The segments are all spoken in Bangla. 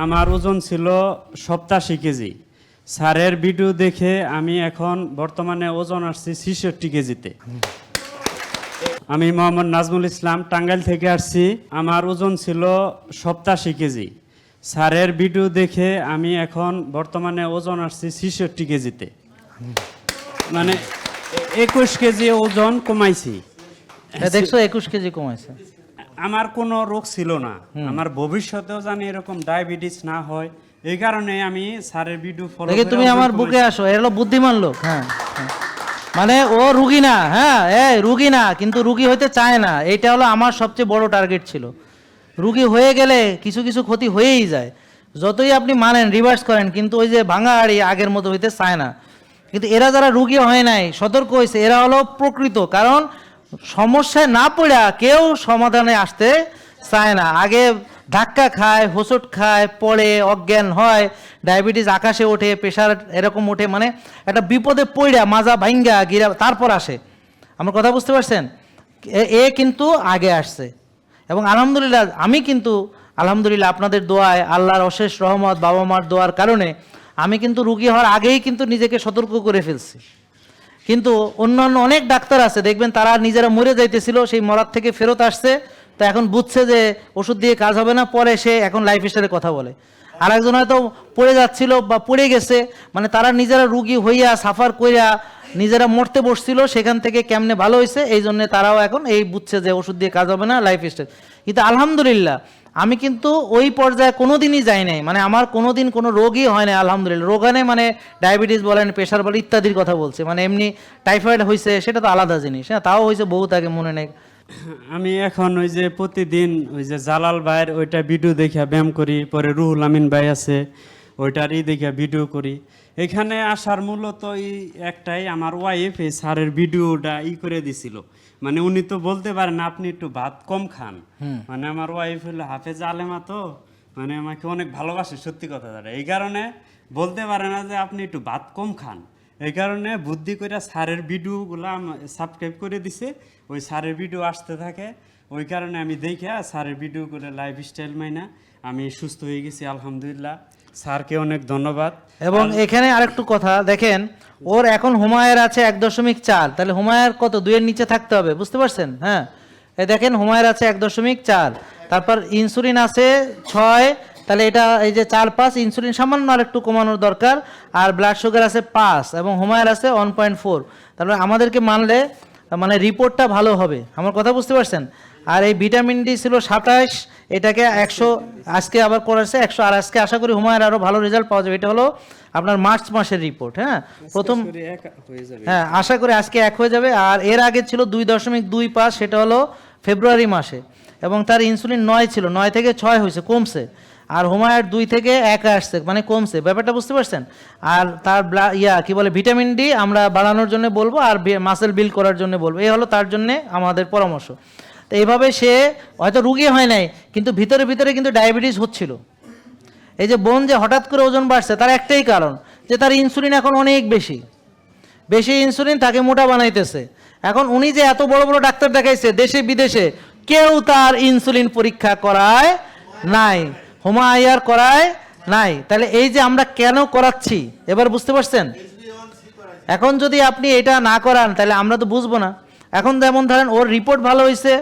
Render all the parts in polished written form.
আমার ওজন ছিল 87 কেজি। স্যারের ভিডিও দেখে আমি এখন বর্তমানে ওজন আসছি 66 কেজিতে। আমি মোহাম্মদ নাজমুল ইসলাম, টাঙ্গাইল থেকে আসছি। আমার ওজন ছিল 87 কেজি। স্যারের ভিডিও দেখে আমি এখন বর্তমানে ওজন আসছি 66 কেজিতে, মানে 21 কেজি ওজন কমাইছি। দেখছো 21 কেজি কমাইছে। আমার কোনো রোগ ছিল না, আমার ভবিষ্যতেও জানি এরকম ডায়াবেটিস না হয়, এই কারণে আমি স্যারের ভিডিও ফলো দেখি তুমি আমার বুকে আসো, এর হলো বুদ্ধিমান লোক। হ্যাঁ, মানে ও রুগী না, হ্যাঁ রুগী না, কিন্তু রুগী হইতে চায় না। এইটা হলো আমার সবচেয়ে বড় টার্গেট ছিল। রুগী হয়ে গেলে কিছু কিছু ক্ষতি হয়েই যায়, যতই আপনি মানেন রিভার্স করেন, কিন্তু ওই যে ভাঙা হাড়ি আগের মতো হইতে চায় না। কিন্তু এরা যারা রুগী হয় নাই, সতর্ক হয়েছে, এরা হলো প্রকৃত। কারণ সমস্যায় না পড়া কেউ সমাধানে আসতে চায় না, আগে ধাক্কা খায়, হোঁচট খায়, পড়ে অজ্ঞান হয়, ডায়াবেটিস আকাশে ওঠে, প্রেশার এরকম ওঠে, মানে একটা বিপদে পড়া মাজা ভাঙ্গা গিরা তারপর আসে। আমার কথা বুঝতে পারছেন? এ কিন্তু আগে আসছে। এবং আলহামদুলিল্লাহ আমি কিন্তু আলহামদুলিল্লাহ আপনাদের দোয়ায়, আল্লাহর অশেষ রহমত, বাবা মার দোয়ার কারণে আমি কিন্তু রুগী হওয়ার আগেই কিন্তু নিজেকে সতর্ক করে ফেলছি। কিন্তু অন্যান্য অনেক ডাক্তার আছে দেখবেন, তারা নিজেরা মরে যাইতেছিল, সেই মরার থেকে ফেরত আসছে, তো এখন বুঝছে যে ওষুধ দিয়ে কাজ হবে না, পরে সে এখন লাইফস্টাইলের কথা বলে। আর একজন হয়তো পড়ে যাচ্ছিল বা পড়ে গেছে, মানে তারা নিজেরা রুগী হইয়া সাফার কইরা নিজেরা মরতে বসছিল, সেখান থেকে কেমনে ভালো হয়েছে, এই জন্য তারাও এখন এই বুঝছে যে ওষুধ দিয়ে কাজ হবে না, লাইফস্টাইল। কিন্তু আলহামদুলিল্লাহ আমি কিন্তু ওই পর্যায়ে কোনো দিনই যাই নাই, মানে আমার কোনো দিন কোনো রোগই হয় না আলহামদুলিল্লাহ। রোগানে মানে ডায়াবেটিস বলেন, প্রেশার বলেন, ইত্যাদির কথা বলছে, মানে এমনি টাইফয়েড হয়েছে সেটা তো আলাদা জিনিস, হ্যাঁ তাও হয়েছে বহুত আগে, মনে নেই। আমি এখন ওই যে প্রতিদিন ওই যে জালাল ভাইয়ের ওইটা ভিডিও দেখে ব্যায়াম করি, পরে রুহুল আমিন ভাই আছে ওইটারই দেখে ভিডিও করি। এখানে আসার মূলত একটাই, আমার ওয়াইফ এই স্যারের ভিডিওটা করে দিছিল, মানে উনি তো বলতে পারেন আপনি একটু ভাত কম খান, মানে আমার ওয়াইফ হলো হাফেজ আলেমা, তো মানে আমাকে অনেক ভালোবাসে, সত্যি কথা দাঁড়া, এই কারণে বলতে পারে না যে আপনি একটু ভাত কম খান। এই কারণে বুদ্ধি করে স্যারের ভিডিওগুলো সাবস্ক্রাইব করে দিছে, ওই স্যারের ভিডিও আসতে থাকে, ওই কারণে আমি দেখে স্যারের ভিডিও করে লাইফস্টাইল মাইনা আমি সুস্থ হয়ে গেছি আলহামদুলিল্লাহ। স্যারকে অনেক ধন্যবাদ। এবং এখানে আরেকটু কথা দেখেন, ওর এখন হুমায়ের আছে 1.4, তাহলে হুমায়ের কত 2-এর নিচে থাকতে হবে, বুঝতে পারছেন? হ্যাঁ, এই দেখেন হুমায়ের আছে 1.4, তারপর ইনসুলিন আছে 6, তাহলে এটা এই যে 4-5, ইনসুলিন সামান্য আর একটু কমানোর দরকার, আর ব্লাড সুগার আছে 5 এবং হুমায়ের আছে 1.4। তারপরে আমাদেরকে মানলে মানে রিপোর্টটা ভালো হবে, আমার কথা বুঝতে পারছেন? আর এই ভিটামিন ডি ছিল 27, এটাকে 100 আজকে আবার করেছে 100, আর আজকে আশা করি হুমায়ের আরও ভালো রেজাল্ট পাওয়া যাবে। এটা হলো আপনার মার্চ মাসের রিপোর্ট। হ্যাঁ, প্রথম, হ্যাঁ আশা করি আজকে 1 হয়ে যাবে। আর এর আগে ছিল 2.25, সেটা হলো ফেব্রুয়ারি মাসে, এবং তার ইনসুলিন 9 ছিল, 9 থেকে 6 হয়েছে, কমছে। আর হুমায়ের 2 থেকে 1 আসছে, মানে কমছে, ব্যাপারটা বুঝতে পারছেন? আর তার কি বলে ভিটামিন ডি আমরা বাড়ানোর জন্য বলবো, আর মাসেল বিল্ড করার জন্য বলবো, এই হলো তার জন্য আমাদের পরামর্শ। তো এইভাবে সে হয়তো রুগী হয় নাই, কিন্তু ভিতরে ভিতরে কিন্তু ডায়াবেটিস হচ্ছিল। এই যে বোন যে হঠাৎ করে ওজন বাড়ছে, তার একটাই কারণ যে তার ইনসুলিন এখন অনেক বেশি ইনসুলিন তাকে মোটা বানাইতেছে। এখন উনি যে এত বড় বড় ডাক্তার দেখাইছে দেশে বিদেশে, কেউ তার ইনসুলিন পরীক্ষা করায় নাই, হুমায়ার করায় নাই। তাহলে এই যে আমরা কেন করাচ্ছি এবার বুঝতে পারছেন? এখন যদি আপনি এটা না করান তাহলে আমরা তো বুঝবো না। এখন যেমন ধরেন ওর রিপোর্ট ভালো হয়েছে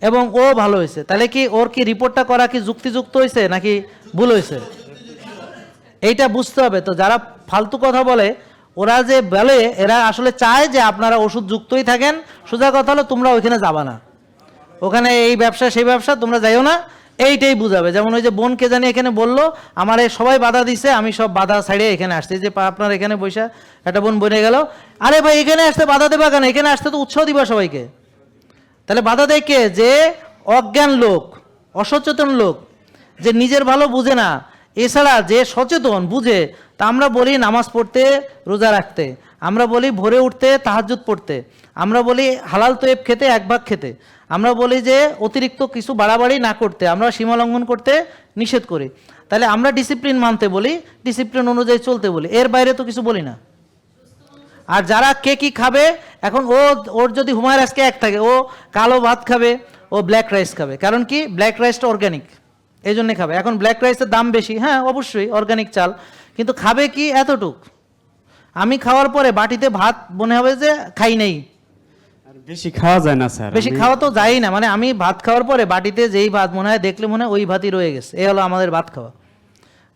এবং ও ভালো হয়েছে, তাহলে কি ওর কি রিপোর্টটা করা কি যুক্তিযুক্ত হয়েছে নাকি ভুল হয়েছে, এইটা বুঝতে হবে। তো যারা ফালতু কথা বলে, ওরা যে বলে, এরা আসলে চায় যে আপনারা ওষুধ যুক্তই থাকেন। সোজা কথা হলো তোমরা ওইখানে যাবা না, ওখানে এই ব্যবসা সেই ব্যবসা তোমরা যাইও না, এইটাই বুঝাবে। যেমন ওই যে বোনকে জানি এখানে বললো আমার সবাই বাধা দিছে, আমি সব বাধা ছাড়িয়ে এখানে আসছি, যে আপনার এখানে বৈশা একটা বোন বনে গেল, আরে ভাই এখানে আসতে বাধা দেবা কেন, এখানে আসতে তো উৎসাহ দিবা সবাইকে। তাহলে বাধা দেয় কে? যে অজ্ঞান লোক, অসচেতন লোক, যে নিজের ভালো বুঝে না। এছাড়া যে সচেতন বুঝে, তা আমরা বলি নামাজ পড়তে, রোজা রাখতে, আমরা বলি ভোরে উঠতে, তাহাজ্জুদ পড়তে, আমরা বলি হালাল তৈব খেতে, 1 ভাগ খেতে, আমরা বলি যে অতিরিক্ত কিছু বাড়াবাড়ি না করতে, আমরা সীমা লঙ্ঘন করতে নিষেধ করি। তাহলে আমরা ডিসিপ্লিন মানতে বলি, ডিসিপ্লিন অনুযায়ী চলতে বলি, এর বাইরে তো কিছু বলি না। আর যারা কে কি খাবে, এখন ওর যদি হুমায়ের আজকে 1 থাকে, ও কালো ভাত খাবে, ও ব্ল্যাক রাইস খাবে। কারণ কি? ব্ল্যাক রাইসটা অর্গানিক, এই জন্যে খাবে। এখন ব্ল্যাক রাইসের দাম বেশি, হ্যাঁ অবশ্যই অর্গানিক চাল, কিন্তু খাবে কি এতটুক। আমি খাওয়ার পরে বাটিতে ভাত মনে হবে যে খাই নেই, আর বেশি খাওয়া যায় না স্যার। বেশি খাওয়া তো যায়ই না, মানে আমি ভাত খাওয়ার পরে বাটিতে যেই ভাত মনে হয় দেখলে মনে হয় ওই ভাতই রয়ে গেছে, এই হলো আমাদের ভাত খাওয়া।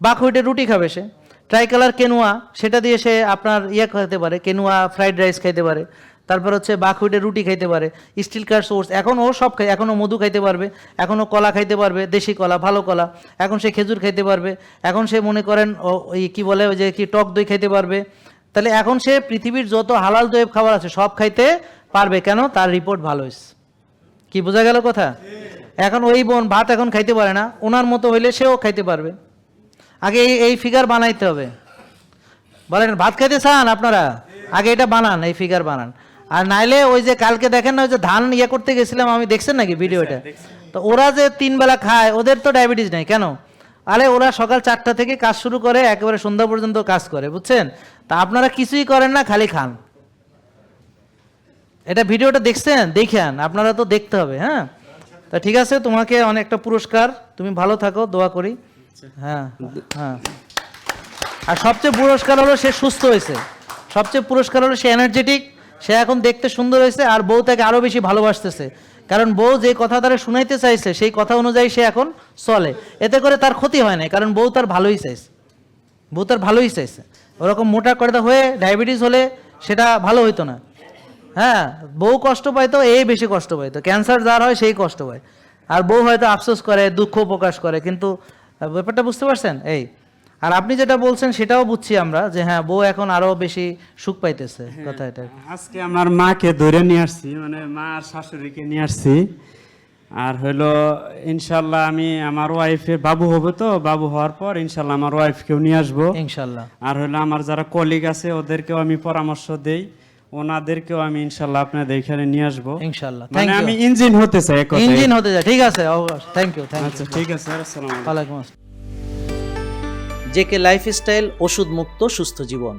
বাকহুইটের রুটি খাবে সে, ট্রাইকালার কেনুয়া সেটা দিয়ে সে আপনার ইয়ে খেতে পারে, কেনুয়া ফ্রাইড রাইস খাইতে পারে, তারপর হচ্ছে বাকহুইটের রুটি খাইতে পারে, স্টিল কার সোর্স, এখন ও সব খায়, এখন ও মধু খাইতে পারবে, এখন ও কলা খাইতে পারবে, দেশি কলা ভালো কলা, এখন সে খেজুর খাইতে পারবে, এখন সে মনে করেন ওই কি বলে ওই যে কি টক দই খাইতে পারবে। তাহলে এখন সে পৃথিবীর যত হালাল দইব খাবার আছে সব খাইতে পারবে, কেন? তার রিপোর্ট ভালো হয়েছে। কি বোঝা গেল কথা? এখন ওই বোন ভাত এখন খাইতে পারে না, ওনার মতো হইলে সেও খাইতে পারবে। আগে এই ফিগার বানাইতে হবে। বলেন ভাত খাইতে চান আপনারা? আগে এটা বানান, এই ফিগার বানান। আর নাইলে ওই যে কালকে দেখেন না ওই যে ধান ইয়ে করতে গেছিলাম আমি, দেখছেন নাকি ভিডিওটা? তো ওরা যে 3 বেলা খায়, ওদের তো ডায়াবেটিস নেই কেন? আরে ওরা সকাল 4টা থেকে কাজ শুরু করে একেবারে সন্ধ্যা পর্যন্ত কাজ করে, বুঝছেন? তা আপনারা কিছুই করেন না, খালি খান। এটা ভিডিওটা দেখছেন? দেখেন, আপনারা তো দেখতে হবে। হ্যাঁ, তা ঠিক আছে, তোমাকে অনেকটা পুরস্কার, তুমি ভালো থাকো, দোয়া করি। হ্যাঁ হ্যাঁ। আর সবচেয়ে পুরস্কার হলো সে সুস্থ হয়েছে, সবচেয়ে পুরস্কার হলো সে এনার্জেটিক, সে এখন দেখতে সুন্দর হয়েছে, আর বউ তাকে আরো বেশি ভালোবাসতেছে, কারণ বউ যে কথা তারা শুনাইতে চাইছে সেই কথা অনুযায়ী সে এখন চলে। এতে করে তার ক্ষতি হয় না, কারণ বউ তার ভালোই চাইছে, বউ তার ভালোই চাইছে। ওরকম মোটা করে হয়ে ডায়াবেটিস হলে সেটা ভালো হইতো না। হ্যাঁ, বউ কষ্ট পাইতো, এই বেশি কষ্ট পাইতো, ক্যান্সার যার হয় সেই কষ্ট পায়, আর বউ হয়তো আফসোস করে, দুঃখ প্রকাশ করে, কিন্তু ব্যাপারটা বুঝতে পারছেন? এই আর আপনি যেটা বলছেন সেটাও বুঝছি আমরা, যে হ্যাঁ বউ এখন আরো বেশি সুখ পাইতেছে, কথা এটা। আজকে আমার মাকে ধরে নিয়ে আসছি, মানে মা আর শাশুড়িকে নিয়ে আসছি। আর হলো ইনশাল্লাহ আমি আমার ওয়াইফের বাবু হবে, তো বাবু হওয়ার পর ইনশাল্লাহ আমার ওয়াইফকেও নিয়ে আসবো ইনশাল্লাহ। আর হলো আমার যারা কলিগ আছে ওদেরকেও আমি পরামর্শ দেই, ওনাদেরকেও আমি ইনশাল্লাহ আপনাদের এখানে নিয়ে আসবো ইনশাল্লাহ। মানে আমি ইঞ্জিন হতে চাই, এক কথায়। ইঞ্জিন হতে যায়, ঠিক আছে, থ্যাংক ইউ। আচ্ছা ঠিক আছে, আসসালামু আলাইকুম। ওয়ালাইকুম আসসালাম। জেকে লাইফস্টাইল, ওষুধ মুক্ত সুস্থ জীবন।